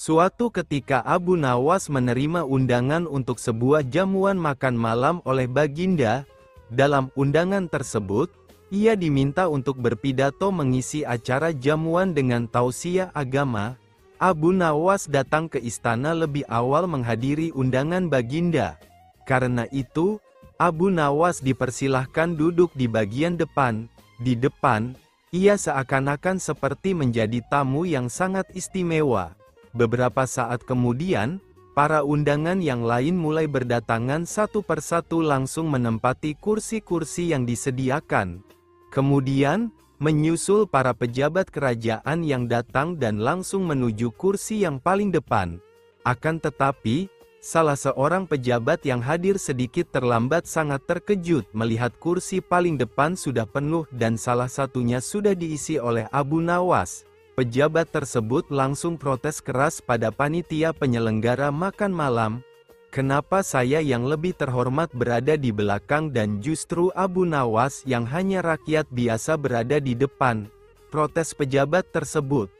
Suatu ketika Abu Nawas menerima undangan untuk sebuah jamuan makan malam oleh Baginda. Dalam undangan tersebut, ia diminta untuk berpidato mengisi acara jamuan dengan tausiah agama. Abu Nawas datang ke istana lebih awal menghadiri undangan Baginda. Karena itu, Abu Nawas dipersilahkan duduk di bagian depan. Di depan, ia seakan-akan seperti menjadi tamu yang sangat istimewa. Beberapa saat kemudian, para undangan yang lain mulai berdatangan satu persatu langsung menempati kursi-kursi yang disediakan. Kemudian, menyusul para pejabat kerajaan yang datang dan langsung menuju kursi yang paling depan. Akan tetapi, salah seorang pejabat yang hadir sedikit terlambat sangat terkejut melihat kursi paling depan sudah penuh dan salah satunya sudah diisi oleh Abu Nawas. Pejabat tersebut langsung protes keras pada panitia penyelenggara makan malam. Kenapa saya yang lebih terhormat berada di belakang dan justru Abu Nawas yang hanya rakyat biasa berada di depan? Protes pejabat tersebut.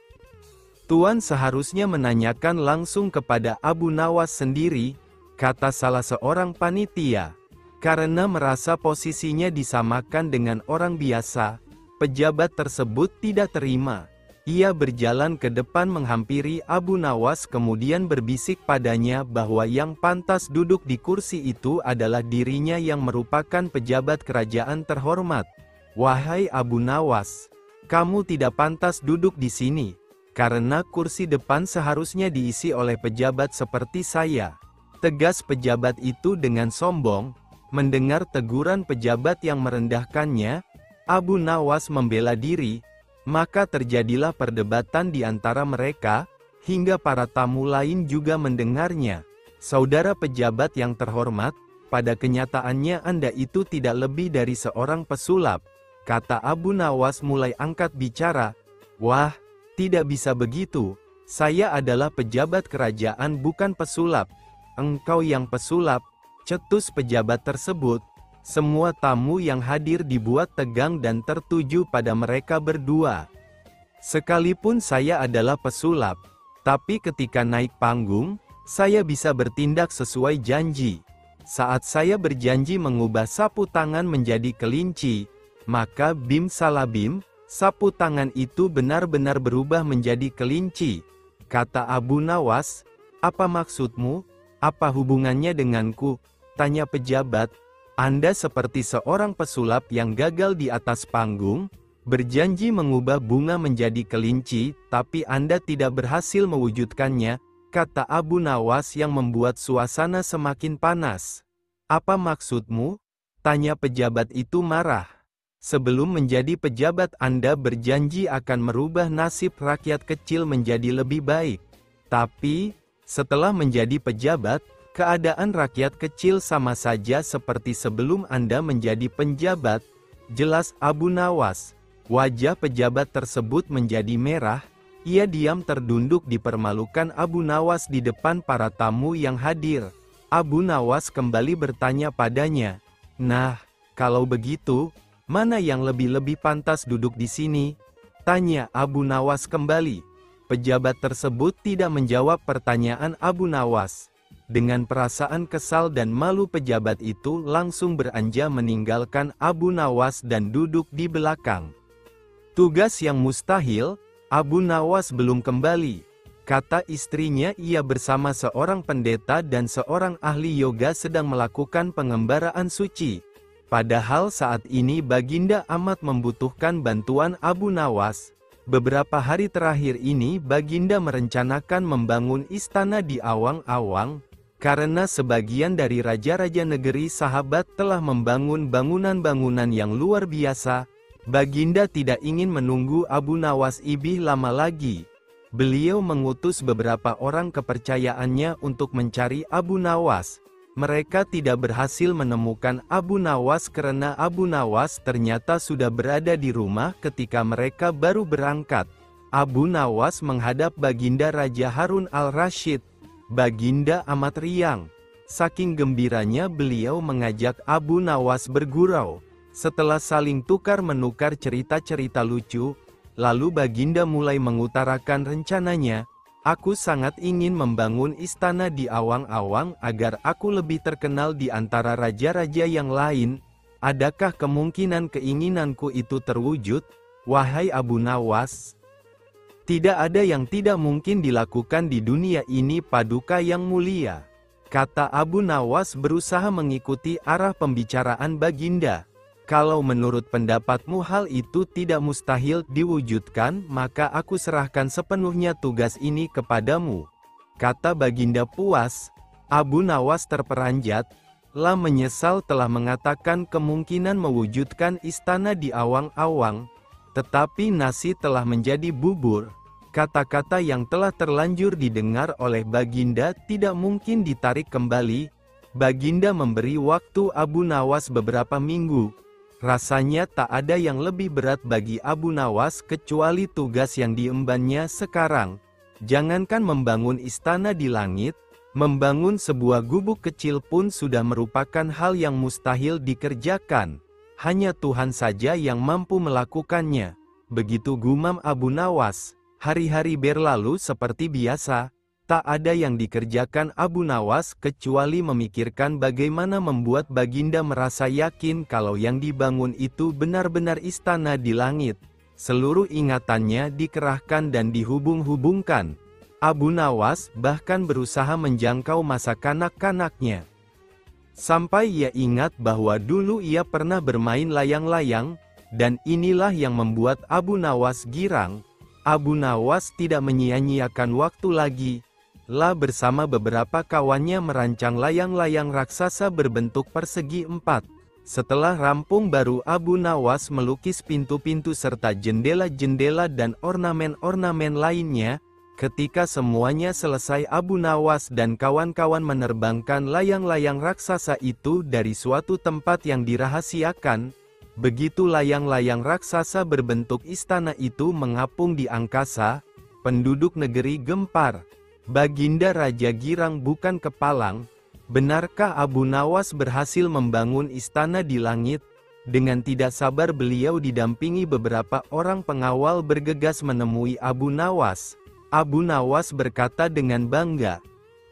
Tuan seharusnya menanyakan langsung kepada Abu Nawas sendiri, kata salah seorang panitia. Karena merasa posisinya disamakan dengan orang biasa, pejabat tersebut tidak terima. Ia berjalan ke depan menghampiri Abu Nawas kemudian berbisik padanya bahwa yang pantas duduk di kursi itu adalah dirinya yang merupakan pejabat kerajaan terhormat. Wahai Abu Nawas, kamu tidak pantas duduk di sini, karena kursi depan seharusnya diisi oleh pejabat seperti saya. Tegas pejabat itu dengan sombong. Mendengar teguran pejabat yang merendahkannya, Abu Nawas membela diri. Maka terjadilah perdebatan di antara mereka, hingga para tamu lain juga mendengarnya. Saudara pejabat yang terhormat, pada kenyataannya Anda itu tidak lebih dari seorang pesulap, kata Abu Nawas mulai angkat bicara. Wah, tidak bisa begitu, saya adalah pejabat kerajaan bukan pesulap. Engkau yang pesulap, cetus pejabat tersebut. Semua tamu yang hadir dibuat tegang dan tertuju pada mereka berdua. Sekalipun saya adalah pesulap, tapi ketika naik panggung, saya bisa bertindak sesuai janji. Saat saya berjanji mengubah sapu tangan menjadi kelinci, maka bim salabim, sapu tangan itu benar-benar berubah menjadi kelinci. Kata Abu Nawas, apa maksudmu? Apa hubungannya denganku? Tanya pejabat. Anda seperti seorang pesulap yang gagal di atas panggung, berjanji mengubah bunga menjadi kelinci, tapi Anda tidak berhasil mewujudkannya, kata Abu Nawas yang membuat suasana semakin panas. Apa maksudmu? Tanya pejabat itu marah. Sebelum menjadi pejabat Anda berjanji akan merubah nasib rakyat kecil menjadi lebih baik. Tapi, setelah menjadi pejabat, keadaan rakyat kecil sama saja seperti sebelum Anda menjadi penjabat, jelas Abu Nawas. Wajah pejabat tersebut menjadi merah, ia diam terdunduk dipermalukan Abu Nawas di depan para tamu yang hadir. Abu Nawas kembali bertanya padanya, nah, kalau begitu, mana yang lebih pantas duduk di sini? Tanya Abu Nawas kembali. Pejabat tersebut tidak menjawab pertanyaan Abu Nawas. Dengan perasaan kesal dan malu pejabat itu langsung beranjak meninggalkan Abu Nawas dan duduk di belakang. Tugas yang mustahil, Abu Nawas belum kembali. Kata istrinya ia bersama seorang pendeta dan seorang ahli yoga sedang melakukan pengembaraan suci. Padahal saat ini Baginda amat membutuhkan bantuan Abu Nawas. Beberapa hari terakhir ini Baginda merencanakan membangun istana di awang-awang, karena sebagian dari raja-raja negeri sahabat telah membangun bangunan-bangunan yang luar biasa. Baginda tidak ingin menunggu Abu Nawas ibih lama lagi. Beliau mengutus beberapa orang kepercayaannya untuk mencari Abu Nawas. Mereka tidak berhasil menemukan Abu Nawas karena Abu Nawas ternyata sudah berada di rumah ketika mereka baru berangkat. Abu Nawas menghadap Baginda Raja Harun al-Rasyid. Baginda amat riang. Saking gembiranya beliau mengajak Abu Nawas bergurau. Setelah saling tukar-menukar cerita-cerita lucu, lalu Baginda mulai mengutarakan rencananya. Aku sangat ingin membangun istana di awang-awang agar aku lebih terkenal di antara raja-raja yang lain. Adakah kemungkinan keinginanku itu terwujud, wahai Abu Nawas? Tidak ada yang tidak mungkin dilakukan di dunia ini, Paduka yang mulia, kata Abu Nawas berusaha mengikuti arah pembicaraan Baginda. Kalau menurut pendapatmu hal itu tidak mustahil diwujudkan, maka aku serahkan sepenuhnya tugas ini kepadamu, kata Baginda puas. Abu Nawas terperanjat, lah menyesal telah mengatakan kemungkinan mewujudkan istana di awang-awang, tetapi nasi telah menjadi bubur. Kata-kata yang telah terlanjur didengar oleh Baginda tidak mungkin ditarik kembali. Baginda memberi waktu Abu Nawas beberapa minggu. Rasanya tak ada yang lebih berat bagi Abu Nawas kecuali tugas yang diembannya sekarang. Jangankan membangun istana di langit, membangun sebuah gubuk kecil pun sudah merupakan hal yang mustahil dikerjakan. Hanya Tuhan saja yang mampu melakukannya. Begitu gumam Abu Nawas. Hari-hari berlalu seperti biasa. Tak ada yang dikerjakan Abu Nawas kecuali memikirkan bagaimana membuat Baginda merasa yakin kalau yang dibangun itu benar-benar istana di langit. Seluruh ingatannya dikerahkan dan dihubung-hubungkan. Abu Nawas bahkan berusaha menjangkau masa kanak-kanaknya. Sampai ia ingat bahwa dulu ia pernah bermain layang-layang, dan inilah yang membuat Abu Nawas girang. Abu Nawas tidak menyia-nyiakan waktu lagi. Lah bersama beberapa kawannya merancang layang-layang raksasa berbentuk persegi 4. Setelah rampung baru Abu Nawas melukis pintu-pintu serta jendela-jendela dan ornamen-ornamen lainnya. Ketika semuanya selesai, Abu Nawas dan kawan-kawan menerbangkan layang-layang raksasa itu dari suatu tempat yang dirahasiakan. Begitu layang-layang raksasa berbentuk istana itu mengapung di angkasa, penduduk negeri gempar. Baginda Raja girang bukan kepalang. Benarkah Abu Nawas berhasil membangun istana di langit? Dengan tidak sabar beliau didampingi beberapa orang pengawal bergegas menemui Abu Nawas. Abu Nawas berkata dengan bangga,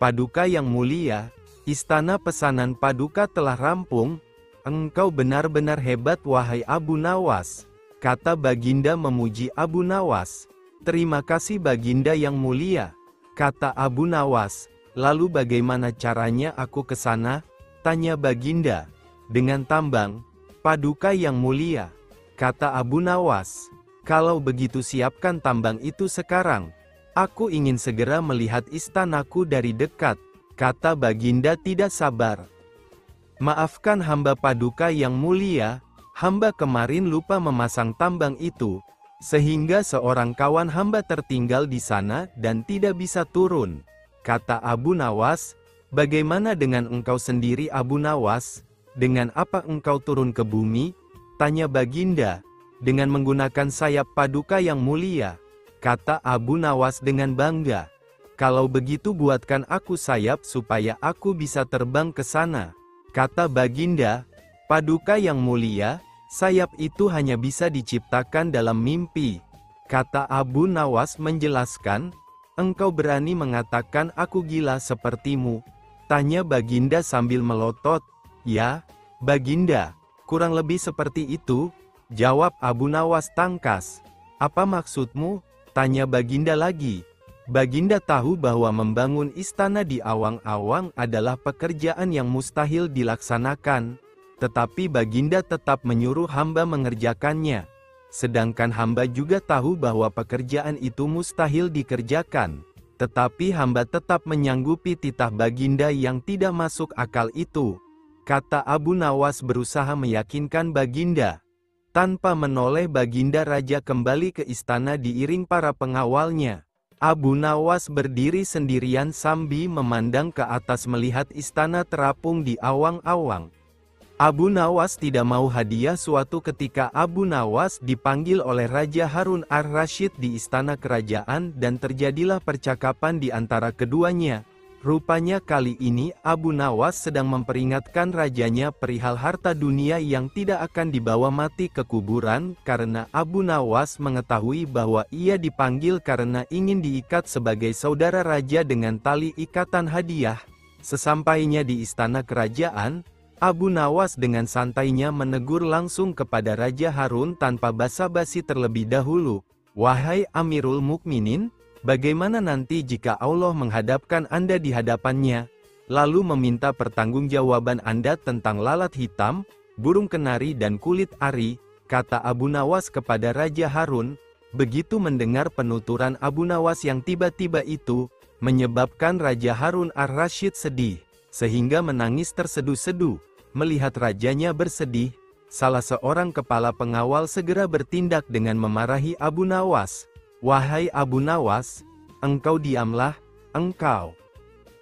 "Paduka yang mulia, istana pesanan Paduka telah rampung. Engkau benar-benar hebat wahai Abu Nawas," kata Baginda memuji Abu Nawas. "Terima kasih Baginda yang mulia," kata Abu Nawas. "Lalu bagaimana caranya aku ke sana?" tanya Baginda. "Dengan tambang, Paduka yang mulia," kata Abu Nawas. "Kalau begitu siapkan tambang itu sekarang. Aku ingin segera melihat istanaku dari dekat," kata Baginda tidak sabar. "Maafkan hamba Paduka yang mulia, hamba kemarin lupa memasang tambang itu, sehingga seorang kawan hamba tertinggal di sana dan tidak bisa turun," kata Abu Nawas. "Bagaimana dengan engkau sendiri Abu Nawas? Dengan apa engkau turun ke bumi?" tanya Baginda. "Dengan menggunakan sayap Paduka yang mulia," kata Abu Nawas dengan bangga. "Kalau begitu buatkan aku sayap supaya aku bisa terbang ke sana," kata Baginda. "Paduka yang mulia, sayap itu hanya bisa diciptakan dalam mimpi," kata Abu Nawas menjelaskan. "Engkau berani mengatakan aku gila sepertimu?" tanya Baginda sambil melotot. "Ya, Baginda, kurang lebih seperti itu," jawab Abu Nawas tangkas. "Apa maksudmu?" tanya Baginda lagi. Baginda tahu bahwa membangun istana di awang-awang adalah pekerjaan yang mustahil dilaksanakan, tetapi Baginda tetap menyuruh hamba mengerjakannya. Sedangkan hamba juga tahu bahwa pekerjaan itu mustahil dikerjakan, tetapi hamba tetap menyanggupi titah Baginda yang tidak masuk akal itu, kata Abu Nawas berusaha meyakinkan Baginda. Tanpa menoleh Baginda Raja kembali ke istana diiring para pengawalnya. Abu Nawas berdiri sendirian sambil memandang ke atas melihat istana terapung di awang-awang. Abu Nawas tidak mau hadiah. Suatu ketika Abu Nawas dipanggil oleh Raja Harun ar-Rasyid di istana kerajaan dan terjadilah percakapan di antara keduanya. Rupanya kali ini Abu Nawas sedang memperingatkan rajanya perihal harta dunia yang tidak akan dibawa mati ke kuburan, karena Abu Nawas mengetahui bahwa ia dipanggil karena ingin diikat sebagai saudara raja dengan tali ikatan hadiah. Sesampainya di istana kerajaan, Abu Nawas dengan santainya menegur langsung kepada Raja Harun tanpa basa-basi terlebih dahulu. "Wahai Amirul Mukminin, bagaimana nanti jika Allah menghadapkan Anda di hadapannya, lalu meminta pertanggungjawaban Anda tentang lalat hitam, burung kenari dan kulit ari?" kata Abu Nawas kepada Raja Harun. Begitu mendengar penuturan Abu Nawas yang tiba-tiba itu, menyebabkan Raja Harun ar-Rasyid sedih, sehingga menangis terseduh-seduh. Melihat rajanya bersedih, salah seorang kepala pengawal segera bertindak dengan memarahi Abu Nawas. "Wahai Abu Nawas, engkau diamlah, engkau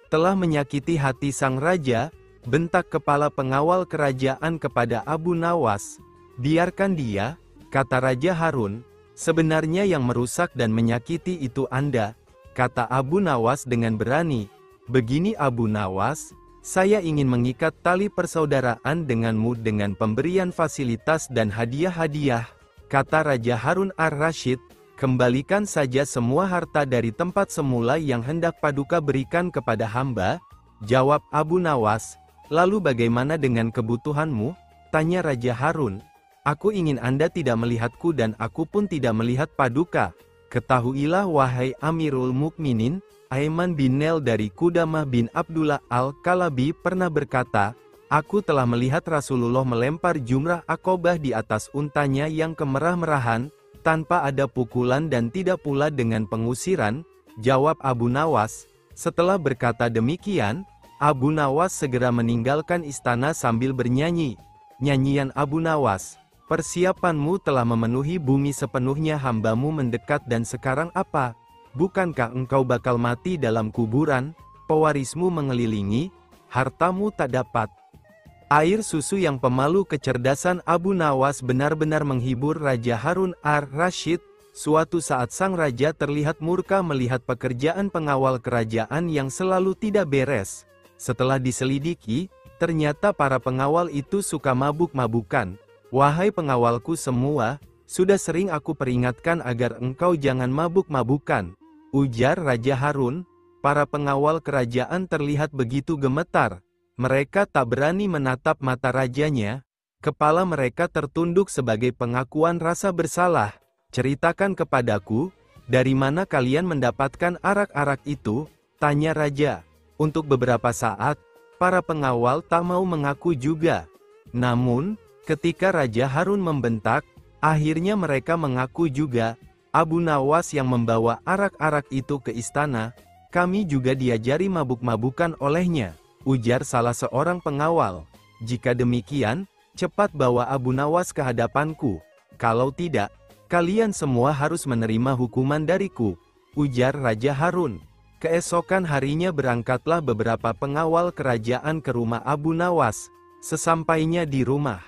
telah menyakiti hati sang raja," bentak kepala pengawal kerajaan kepada Abu Nawas. "Biarkan dia," kata Raja Harun, "sebenarnya yang merusak dan menyakiti itu Anda," kata Abu Nawas dengan berani. "Begini Abu Nawas, saya ingin mengikat tali persaudaraan denganmu dengan pemberian fasilitas dan hadiah-hadiah," kata Raja Harun ar-Rasyid. "Kembalikan saja semua harta dari tempat semula yang hendak Paduka berikan kepada hamba," jawab Abu Nawas. "Lalu bagaimana dengan kebutuhanmu?" tanya Raja Harun. "Aku ingin Anda tidak melihatku dan aku pun tidak melihat Paduka. Ketahuilah wahai Amirul Mukminin, Aiman bin Nel dari Qudamah bin Abdullah al-Kalabi pernah berkata, aku telah melihat Rasulullah melempar jumrah Aqobah di atas untanya yang kemerah-merahan, tanpa ada pukulan dan tidak pula dengan pengusiran," jawab Abu Nawas. Setelah berkata demikian, Abu Nawas segera meninggalkan istana sambil bernyanyi. Nyanyian Abu Nawas, "Persiapanmu telah memenuhi bumi sepenuhnya, hambamu mendekat dan sekarang apa? Bukankah engkau bakal mati dalam kuburan, pewarismu mengelilingi, hartamu tak dapat." Air susu yang pemalu kecerdasan Abu Nawas benar-benar menghibur Raja Harun ar-Rasyid. Suatu saat sang raja terlihat murka melihat pekerjaan pengawal kerajaan yang selalu tidak beres. Setelah diselidiki, ternyata para pengawal itu suka mabuk-mabukan. "Wahai pengawalku semua, sudah sering aku peringatkan agar engkau jangan mabuk-mabukan," ujar Raja Harun. Para pengawal kerajaan terlihat begitu gemetar. Mereka tak berani menatap mata rajanya. Kepala mereka tertunduk sebagai pengakuan rasa bersalah. "Ceritakan kepadaku, dari mana kalian mendapatkan arak-arak itu?" tanya raja. Untuk beberapa saat, para pengawal tak mau mengaku juga. Namun, ketika Raja Harun membentak, akhirnya mereka mengaku juga. "Abu Nawas yang membawa arak-arak itu ke istana, kami juga diajari mabuk-mabukan olehnya," ujar salah seorang pengawal. "Jika demikian, cepat bawa Abu Nawas ke hadapanku. Kalau tidak, kalian semua harus menerima hukuman dariku," ujar Raja Harun. Keesokan harinya berangkatlah beberapa pengawal kerajaan ke rumah Abu Nawas. Sesampainya di rumah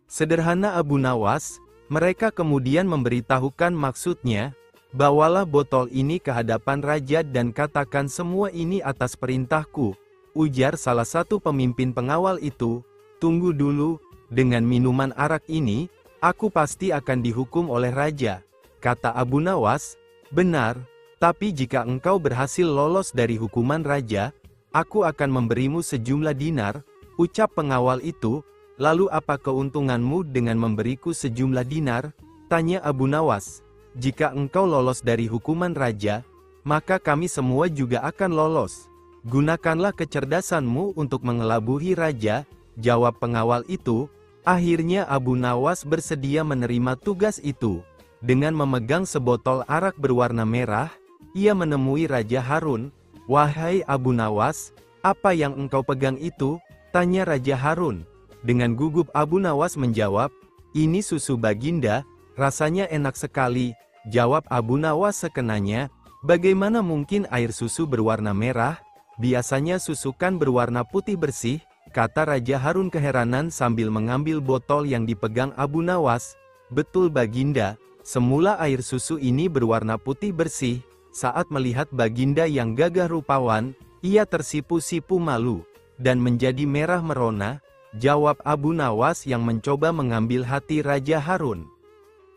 sederhana Abu Nawas, mereka kemudian memberitahukan maksudnya. "Bawalah botol ini ke hadapan raja dan katakan semua ini atas perintahku," ujar salah satu pemimpin pengawal itu. "Tunggu dulu, dengan minuman arak ini, aku pasti akan dihukum oleh raja," kata Abu Nawas. "Benar, tapi jika engkau berhasil lolos dari hukuman raja, aku akan memberimu sejumlah dinar," ucap pengawal itu. "Lalu apa keuntunganmu dengan memberiku sejumlah dinar?" tanya Abu Nawas. "Jika engkau lolos dari hukuman raja, maka kami semua juga akan lolos. Gunakanlah kecerdasanmu untuk mengelabuhi raja," jawab pengawal itu. Akhirnya Abu Nawas bersedia menerima tugas itu. Dengan memegang sebotol arak berwarna merah, ia menemui Raja Harun. "Wahai Abu Nawas, apa yang engkau pegang itu?" tanya Raja Harun. Dengan gugup Abu Nawas menjawab, "Ini susu baginda, rasanya enak sekali," jawab Abu Nawas sekenanya. "Bagaimana mungkin air susu berwarna merah? Biasanya susu kan berwarna putih bersih," kata Raja Harun keheranan sambil mengambil botol yang dipegang Abu Nawas. "Betul baginda, semula air susu ini berwarna putih bersih. Saat melihat baginda yang gagah rupawan, Ia tersipu-sipu malu, dan menjadi merah merona, jawab Abu Nawas yang mencoba mengambil hati Raja Harun.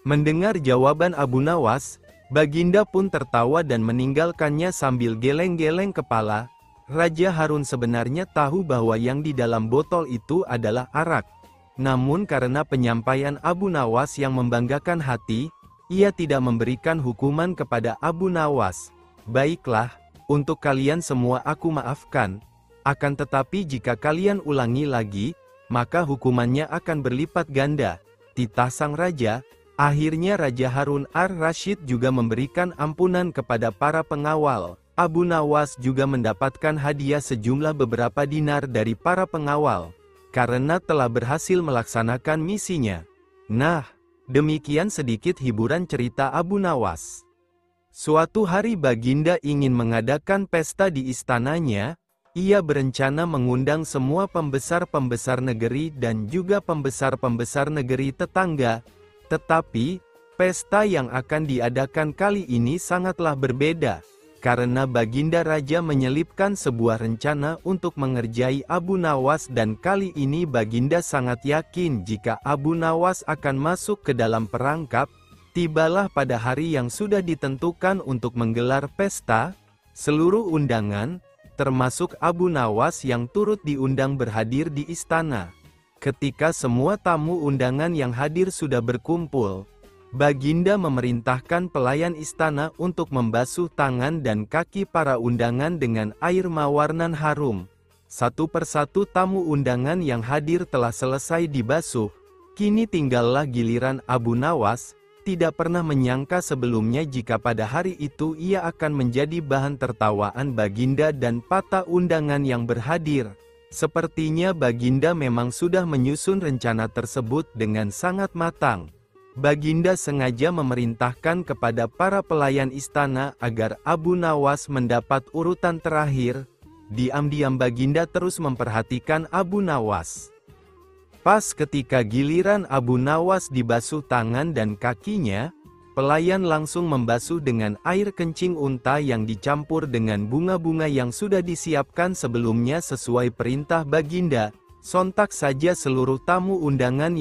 Mendengar jawaban Abu Nawas, Baginda pun tertawa dan meninggalkannya sambil geleng-geleng kepala. Raja Harun sebenarnya tahu bahwa yang di dalam botol itu adalah arak. Namun karena penyampaian Abu Nawas yang membanggakan hati, ia tidak memberikan hukuman kepada Abu Nawas. Baiklah, untuk kalian semua aku maafkan. Akan tetapi jika kalian ulangi lagi, maka hukumannya akan berlipat ganda. Titah sang raja. Akhirnya Raja Harun ar-Rasyid juga memberikan ampunan kepada para pengawal. Abu Nawas juga mendapatkan hadiah sejumlah beberapa dinar dari para pengawal, karena telah berhasil melaksanakan misinya. Nah, demikian sedikit hiburan cerita Abu Nawas. Suatu hari Baginda ingin mengadakan pesta di istananya. Ia berencana mengundang semua pembesar-pembesar negeri dan juga pembesar-pembesar negeri tetangga. Tetapi, pesta yang akan diadakan kali ini sangatlah berbeda, karena Baginda Raja menyelipkan sebuah rencana untuk mengerjai Abu Nawas dan kali ini Baginda sangat yakin jika Abu Nawas akan masuk ke dalam perangkap. Tibalah pada hari yang sudah ditentukan untuk menggelar pesta, seluruh undangan, termasuk Abu Nawas yang turut diundang berhadir di istana. Ketika semua tamu undangan yang hadir sudah berkumpul, Baginda memerintahkan pelayan istana untuk membasuh tangan dan kaki para undangan dengan air mawar nan harum. Satu persatu tamu undangan yang hadir telah selesai dibasuh. Kini tinggallah giliran Abu Nawas. Tidak pernah menyangka sebelumnya jika pada hari itu ia akan menjadi bahan tertawaan Baginda dan para undangan yang berhadir. Sepertinya Baginda memang sudah menyusun rencana tersebut dengan sangat matang. Baginda sengaja memerintahkan kepada para pelayan istana agar Abu Nawas mendapat urutan terakhir. Diam-diam Baginda terus memperhatikan Abu Nawas. Pas ketika giliran Abu Nawas dibasuh tangan dan kakinya, pelayan langsung membasuh dengan air kencing unta yang dicampur dengan bunga-bunga yang sudah disiapkan sebelumnya sesuai perintah Baginda. Sontak saja seluruh tamu undangan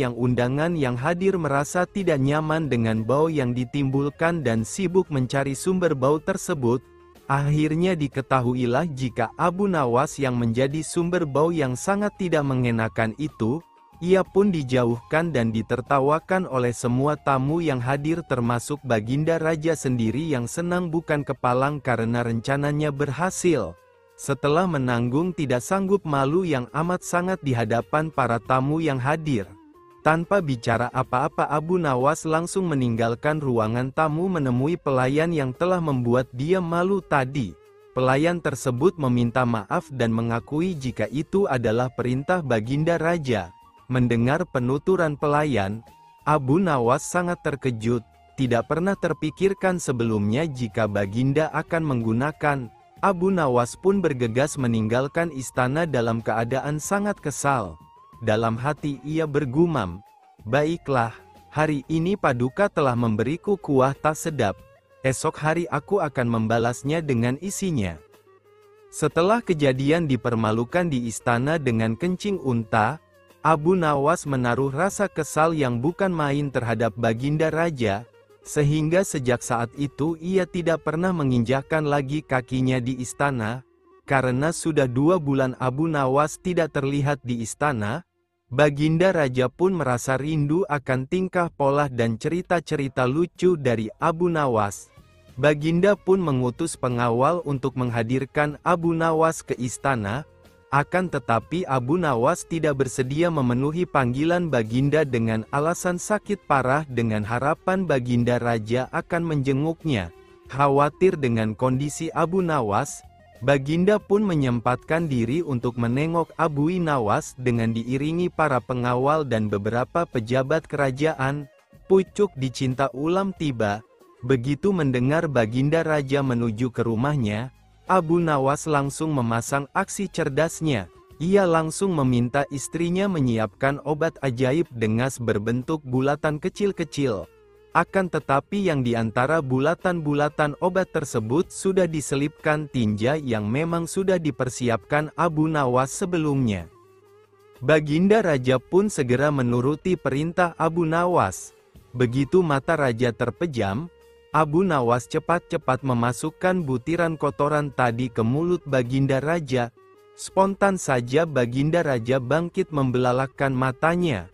yang hadir merasa tidak nyaman dengan bau yang ditimbulkan dan sibuk mencari sumber bau tersebut. Akhirnya diketahuilah jika Abu Nawas yang menjadi sumber bau yang sangat tidak mengenakan itu. Ia pun dijauhkan dan ditertawakan oleh semua tamu yang hadir termasuk Baginda Raja sendiri yang senang bukan kepalang karena rencananya berhasil. Setelah menanggung tidak sanggup malu yang amat sangat di hadapan para tamu yang hadir. Tanpa bicara apa-apa Abu Nawas langsung meninggalkan ruangan tamu menemui pelayan yang telah membuat dia malu tadi. Pelayan tersebut meminta maaf dan mengakui jika itu adalah perintah Baginda Raja. Mendengar penuturan pelayan, Abu Nawas sangat terkejut, tidak pernah terpikirkan sebelumnya jika Baginda akan menggunakan. Abu Nawas pun bergegas meninggalkan istana dalam keadaan sangat kesal. Dalam hati ia bergumam, "Baiklah, hari ini Paduka telah memberiku kuah tak sedap, esok hari aku akan membalasnya dengan isinya." Setelah kejadian dipermalukan di istana dengan kencing unta, Abu Nawas menaruh rasa kesal yang bukan main terhadap Baginda Raja, sehingga sejak saat itu ia tidak pernah menginjakkan lagi kakinya di istana. Karena sudah 2 bulan Abu Nawas tidak terlihat di istana, Baginda Raja pun merasa rindu akan tingkah pola dan cerita-cerita lucu dari Abu Nawas. Baginda pun mengutus pengawal untuk menghadirkan Abu Nawas ke istana. Akan tetapi Abu Nawas tidak bersedia memenuhi panggilan Baginda dengan alasan sakit parah dengan harapan Baginda Raja akan menjenguknya. Khawatir dengan kondisi Abu Nawas, Baginda pun menyempatkan diri untuk menengok Abu Nawas dengan diiringi para pengawal dan beberapa pejabat kerajaan. Pucuk dicinta ulam tiba. Begitu mendengar Baginda Raja menuju ke rumahnya, Abu Nawas langsung memasang aksi cerdasnya. Ia langsung meminta istrinya menyiapkan obat ajaib dengas berbentuk bulatan kecil-kecil. Akan tetapi yang di antara bulatan-bulatan obat tersebut sudah diselipkan tinja yang memang sudah dipersiapkan Abu Nawas sebelumnya. Baginda Raja pun segera menuruti perintah Abu Nawas. Begitu mata Raja terpejam, Abu Nawas cepat-cepat memasukkan butiran kotoran tadi ke mulut Baginda Raja. Spontan saja Baginda Raja bangkit membelalakkan matanya.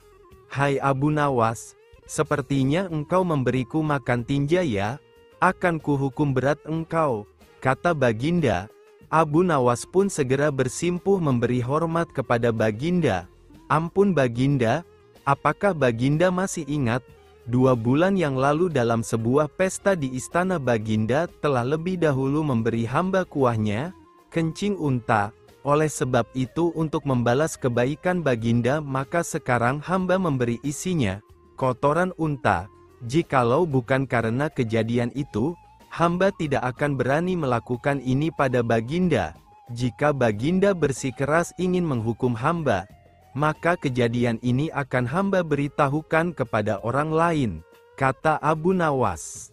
"Hai Abu Nawas, sepertinya engkau memberiku makan tinja ya? Akan kuhukum berat engkau," kata Baginda. Abu Nawas pun segera bersimpuh memberi hormat kepada Baginda. "Ampun Baginda, apakah Baginda masih ingat? 2 bulan yang lalu dalam sebuah pesta di istana Baginda telah lebih dahulu memberi hamba kuahnya, kencing unta. Oleh sebab itu untuk membalas kebaikan Baginda maka sekarang hamba memberi isinya, kotoran unta. Jikalau bukan karena kejadian itu, hamba tidak akan berani melakukan ini pada Baginda. Jika Baginda bersikeras ingin menghukum hamba, maka kejadian ini akan hamba beritahukan kepada orang lain," kata Abu Nawas.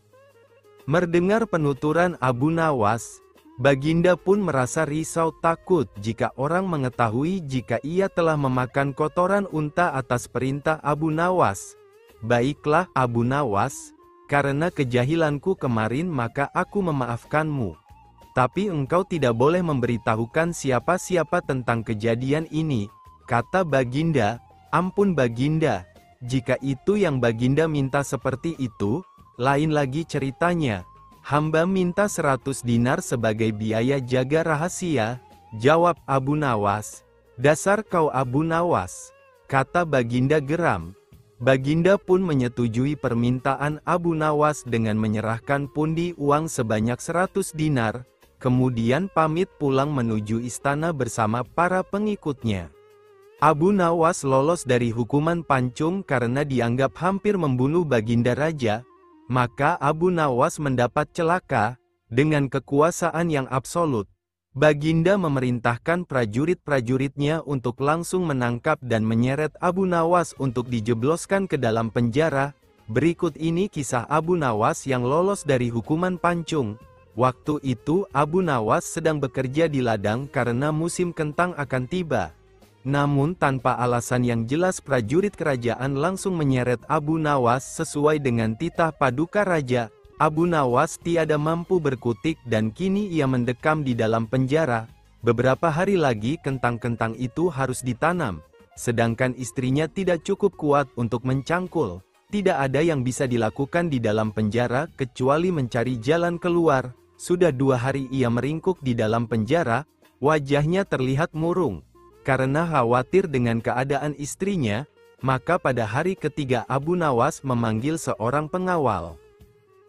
Mendengar penuturan Abu Nawas, Baginda pun merasa risau takut jika orang mengetahui jika ia telah memakan kotoran unta atas perintah Abu Nawas. "Baiklah Abu Nawas, karena kejahilanku kemarin maka aku memaafkanmu. Tapi engkau tidak boleh memberitahukan siapa-siapa tentang kejadian ini," kata Baginda. "Ampun Baginda, jika itu yang Baginda minta seperti itu, lain lagi ceritanya. Hamba minta 100 dinar sebagai biaya jaga rahasia," jawab Abu Nawas. "Dasar kau Abu Nawas," kata Baginda geram. Baginda pun menyetujui permintaan Abu Nawas dengan menyerahkan pundi uang sebanyak 100 dinar, kemudian pamit pulang menuju istana bersama para pengikutnya. Abu Nawas lolos dari hukuman pancung karena dianggap hampir membunuh Baginda Raja. Maka Abu Nawas mendapat celaka. Dengan kekuasaan yang absolut, Baginda memerintahkan prajurit-prajuritnya untuk langsung menangkap dan menyeret Abu Nawas untuk dijebloskan ke dalam penjara. Berikut ini kisah Abu Nawas yang lolos dari hukuman pancung. Waktu itu Abu Nawas sedang bekerja di ladang karena musim kentang akan tiba. Namun tanpa alasan yang jelas prajurit kerajaan langsung menyeret Abu Nawas sesuai dengan titah paduka raja. Abu Nawas tiada mampu berkutik dan kini ia mendekam di dalam penjara. Beberapa hari lagi kentang-kentang itu harus ditanam, sedangkan istrinya tidak cukup kuat untuk mencangkul. Tidak ada yang bisa dilakukan di dalam penjara kecuali mencari jalan keluar. Sudah 2 hari ia meringkuk di dalam penjara, wajahnya terlihat murung. Karena khawatir dengan keadaan istrinya, maka pada hari ketiga Abu Nawas memanggil seorang pengawal.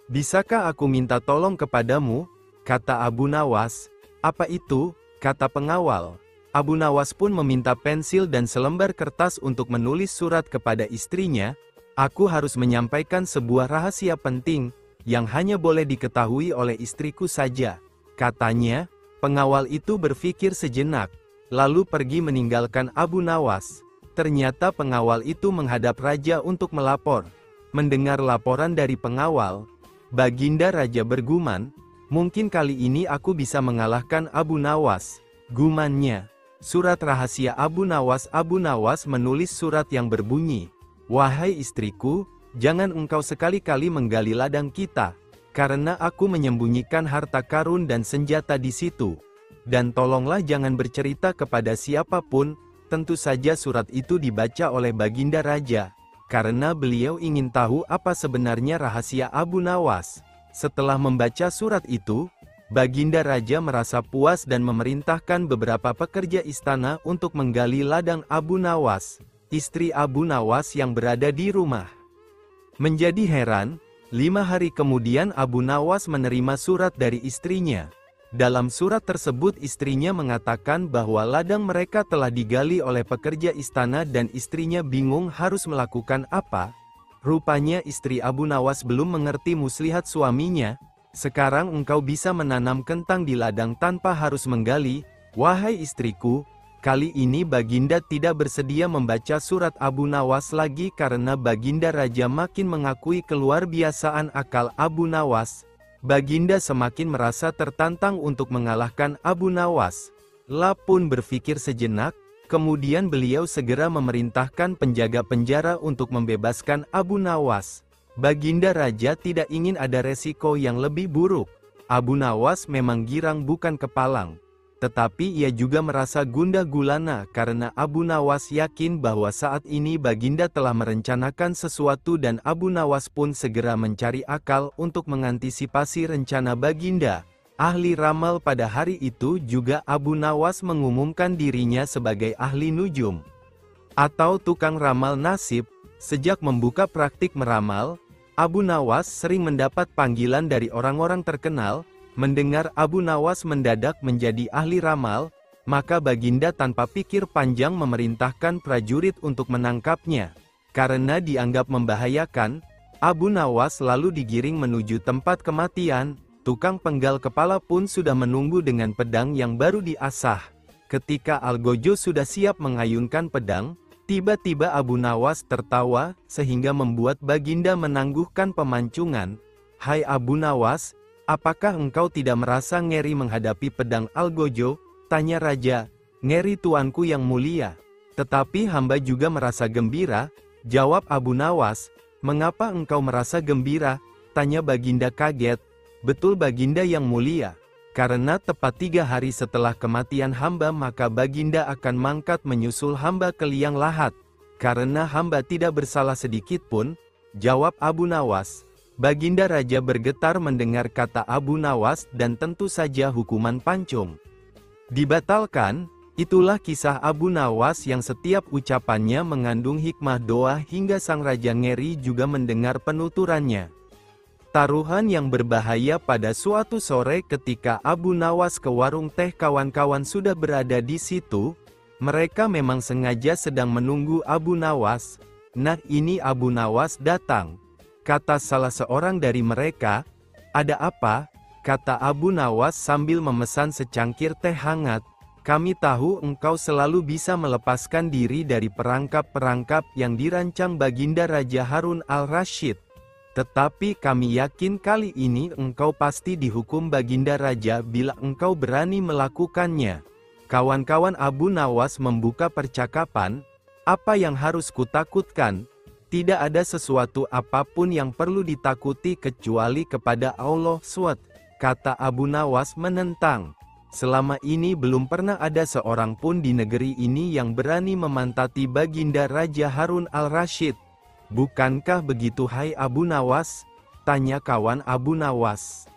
"Bisakah aku minta tolong kepadamu?" kata Abu Nawas. "Apa itu?" kata pengawal. Abu Nawas pun meminta pensil dan selembar kertas untuk menulis surat kepada istrinya. "Aku harus menyampaikan sebuah rahasia penting, yang hanya boleh diketahui oleh istriku saja," katanya. Pengawal itu berpikir sejenak, lalu pergi meninggalkan Abu Nawas. Ternyata pengawal itu menghadap raja untuk melapor. Mendengar laporan dari pengawal, Baginda Raja bergumam, "Mungkin kali ini aku bisa mengalahkan Abu Nawas," gumannya. Surat rahasia Abu Nawas. Abu Nawas menulis surat yang berbunyi, "Wahai istriku, jangan engkau sekali-kali menggali ladang kita, karena aku menyembunyikan harta karun dan senjata di situ. Dan tolonglah jangan bercerita kepada siapapun." Tentu saja surat itu dibaca oleh Baginda Raja, karena beliau ingin tahu apa sebenarnya rahasia Abu Nawas. Setelah membaca surat itu, Baginda Raja merasa puas dan memerintahkan beberapa pekerja istana untuk menggali ladang Abu Nawas. Istri Abu Nawas yang berada di rumah menjadi heran. 5 hari kemudian Abu Nawas menerima surat dari istrinya. Dalam surat tersebut istrinya mengatakan bahwa ladang mereka telah digali oleh pekerja istana dan istrinya bingung harus melakukan apa. Rupanya istri Abu Nawas belum mengerti muslihat suaminya. "Sekarang engkau bisa menanam kentang di ladang tanpa harus menggali, wahai istriku," Kali ini Baginda tidak bersedia membaca surat Abu Nawas lagi karena Baginda Raja makin mengakui keluar biasaan akal Abu Nawas. Baginda semakin merasa tertantang untuk mengalahkan Abu Nawas. La pun berpikir sejenak, kemudian beliau segera memerintahkan penjaga penjara untuk membebaskan Abu Nawas. Baginda Raja tidak ingin ada resiko yang lebih buruk. Abu Nawas memang girang bukan kepalang. Tetapi ia juga merasa gundah gulana karena Abu Nawas yakin bahwa saat ini Baginda telah merencanakan sesuatu dan Abu Nawas pun segera mencari akal untuk mengantisipasi rencana Baginda. Ahli ramal pada hari itu juga Abu Nawas mengumumkan dirinya sebagai ahli nujum atau tukang ramal nasib. Sejak membuka praktik meramal, Abu Nawas sering mendapat panggilan dari orang-orang terkenal. Mendengar Abu Nawas mendadak menjadi ahli ramal, maka Baginda tanpa pikir panjang memerintahkan prajurit untuk menangkapnya. Karena dianggap membahayakan, Abu Nawas lalu digiring menuju tempat kematian. Tukang penggal kepala pun sudah menunggu dengan pedang yang baru diasah. Ketika Algojo sudah siap mengayunkan pedang, tiba-tiba Abu Nawas tertawa, sehingga membuat Baginda menangguhkan pemancingan. "Hai Abu Nawas, apakah engkau tidak merasa ngeri menghadapi pedang Algojo?" tanya Raja. "Ngeri tuanku yang mulia. Tetapi hamba juga merasa gembira," jawab Abu Nawas. "Mengapa engkau merasa gembira?" tanya Baginda kaget. "Betul Baginda yang mulia. Karena tepat 3 hari setelah kematian hamba maka Baginda akan mangkat menyusul hamba ke liang lahat. Karena hamba tidak bersalah sedikit pun," jawab Abu Nawas. Baginda Raja bergetar mendengar kata Abu Nawas dan tentu saja hukuman pancung dibatalkan. Itulah kisah Abu Nawas yang setiap ucapannya mengandung hikmah doa hingga sang Raja ngeri juga mendengar penuturannya. Taruhan yang berbahaya. Pada suatu sore ketika Abu Nawas ke warung teh, kawan-kawan sudah berada di situ. Mereka memang sengaja sedang menunggu Abu Nawas. Nah, ini Abu Nawas datang. Kata salah seorang dari mereka. "Ada apa?" kata Abu Nawas sambil memesan secangkir teh hangat. "Kami tahu engkau selalu bisa melepaskan diri dari perangkap-perangkap yang dirancang Baginda Raja Harun al-Rasyid. Tetapi kami yakin kali ini engkau pasti dihukum Baginda Raja bila engkau berani melakukannya." Kawan-kawan Abu Nawas membuka percakapan. "Apa yang harus kutakutkan? Tidak ada sesuatu apapun yang perlu ditakuti kecuali kepada Allah SWT," kata Abu Nawas menentang. "Selama ini belum pernah ada seorang pun di negeri ini yang berani memantati Baginda Raja Harun al-Rasyid. Bukankah begitu hai Abu Nawas?" tanya kawan Abu Nawas.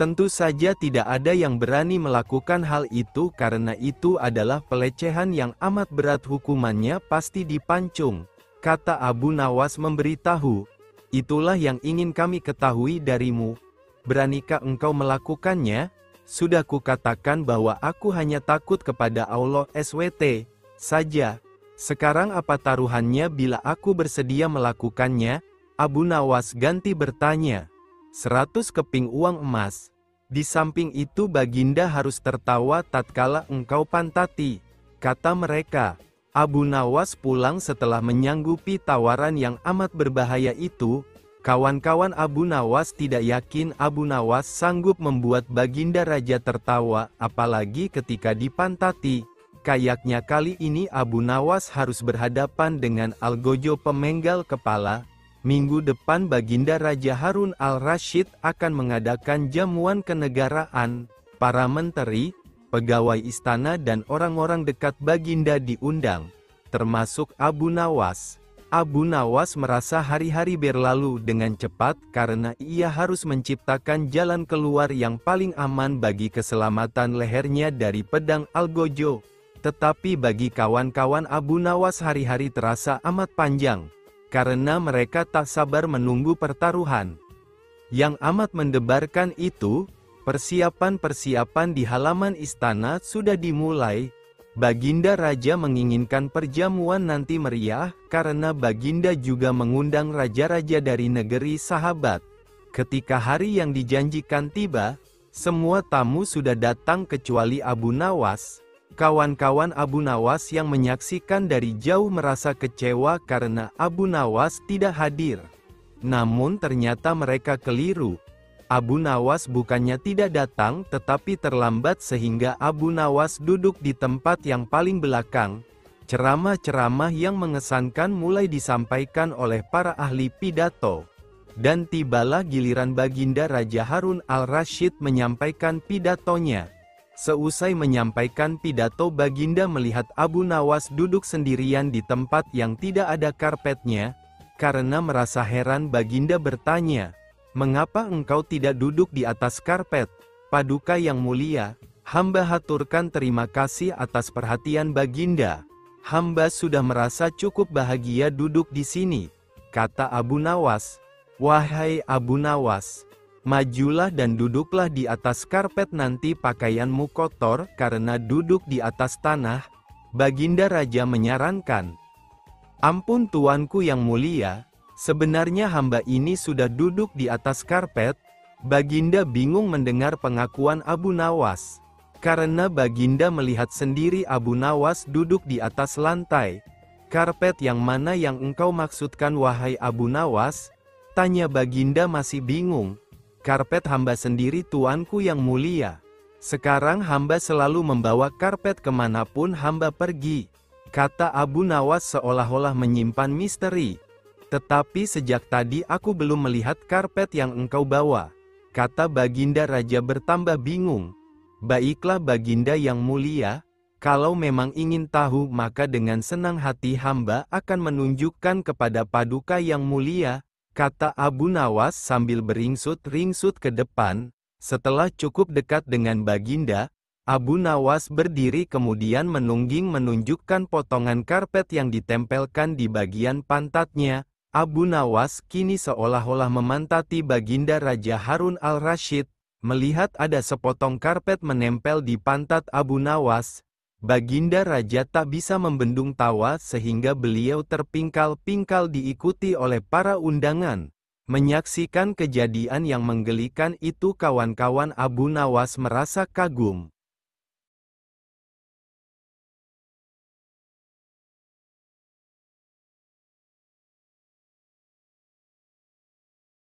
"Tentu saja tidak ada yang berani melakukan hal itu karena itu adalah pelecehan yang amat berat, hukumannya pasti dipancung," kata Abu Nawas memberitahu. "Itulah yang ingin kami ketahui darimu. Beranikah engkau melakukannya? Sudah kukatakan bahwa aku hanya takut kepada Allah SWT saja. Sekarang apa taruhannya bila aku bersedia melakukannya?" Abu Nawas ganti bertanya. 100 keping uang emas. "Di samping itu Baginda harus tertawa tatkala engkau pantati," kata mereka. Abu Nawas pulang setelah menyanggupi tawaran yang amat berbahaya itu. Kawan-kawan Abu Nawas tidak yakin Abu Nawas sanggup membuat Baginda Raja tertawa, apalagi ketika dipantati. Kayaknya kali ini Abu Nawas harus berhadapan dengan Algojo pemenggal kepala. Minggu depan Baginda Raja Harun al-Rasyid akan mengadakan jamuan kenegaraan. Para menteri, pegawai istana dan orang-orang dekat Baginda diundang, termasuk Abu Nawas. Abu Nawas merasa hari-hari berlalu dengan cepat karena ia harus menciptakan jalan keluar yang paling aman bagi keselamatan lehernya dari pedang Algojo. Tetapi bagi kawan-kawan Abu Nawas hari-hari terasa amat panjang, karena mereka tak sabar menunggu pertaruhan. Yang amat mendebarkan itu, persiapan-persiapan di halaman istana sudah dimulai. Baginda Raja menginginkan perjamuan nanti meriah, karena Baginda juga mengundang raja-raja dari negeri sahabat. Ketika hari yang dijanjikan tiba, semua tamu sudah datang kecuali Abu Nawas. Kawan-kawan Abu Nawas yang menyaksikan dari jauh merasa kecewa karena Abu Nawas tidak hadir. Namun ternyata mereka keliru. Abu Nawas bukannya tidak datang tetapi terlambat sehingga Abu Nawas duduk di tempat yang paling belakang. Ceramah-ceramah yang mengesankan mulai disampaikan oleh para ahli pidato. Dan tibalah giliran Baginda Raja Harun al-Rasyid menyampaikan pidatonya. Seusai menyampaikan pidato, Baginda melihat Abu Nawas duduk sendirian di tempat yang tidak ada karpetnya. Karena merasa heran, Baginda bertanya, "Mengapa engkau tidak duduk di atas karpet?" "Paduka yang mulia, hamba haturkan terima kasih atas perhatian Baginda. Hamba sudah merasa cukup bahagia duduk di sini," kata Abu Nawas. "Wahai Abu Nawas, majulah dan duduklah di atas karpet, nanti pakaianmu kotor karena duduk di atas tanah," Baginda Raja menyarankan. "Ampun tuanku yang mulia, sebenarnya hamba ini sudah duduk di atas karpet." Baginda bingung mendengar pengakuan Abu Nawas. Karena Baginda melihat sendiri Abu Nawas duduk di atas lantai. "Karpet yang mana yang engkau maksudkan wahai Abu Nawas?" tanya Baginda masih bingung. "Karpet hamba sendiri tuanku yang mulia. Sekarang hamba selalu membawa karpet kemanapun hamba pergi," kata Abu Nawas seolah-olah menyimpan misteri. "Tetapi sejak tadi aku belum melihat karpet yang engkau bawa," kata Baginda Raja bertambah bingung. "Baiklah Baginda yang mulia, kalau memang ingin tahu maka dengan senang hati hamba akan menunjukkan kepada Paduka yang mulia," kata Abu Nawas sambil beringsut-ringsut ke depan. Setelah cukup dekat dengan Baginda, Abu Nawas berdiri kemudian menungging menunjukkan potongan karpet yang ditempelkan di bagian pantatnya. Abu Nawas kini seolah-olah memantati Baginda Raja Harun al-Rasyid. Melihat ada sepotong karpet menempel di pantat Abu Nawas, Baginda Raja tak bisa membendung tawa sehingga beliau terpingkal-pingkal diikuti oleh para undangan. Menyaksikan kejadian yang menggelikan itu, kawan-kawan Abu Nawas merasa kagum.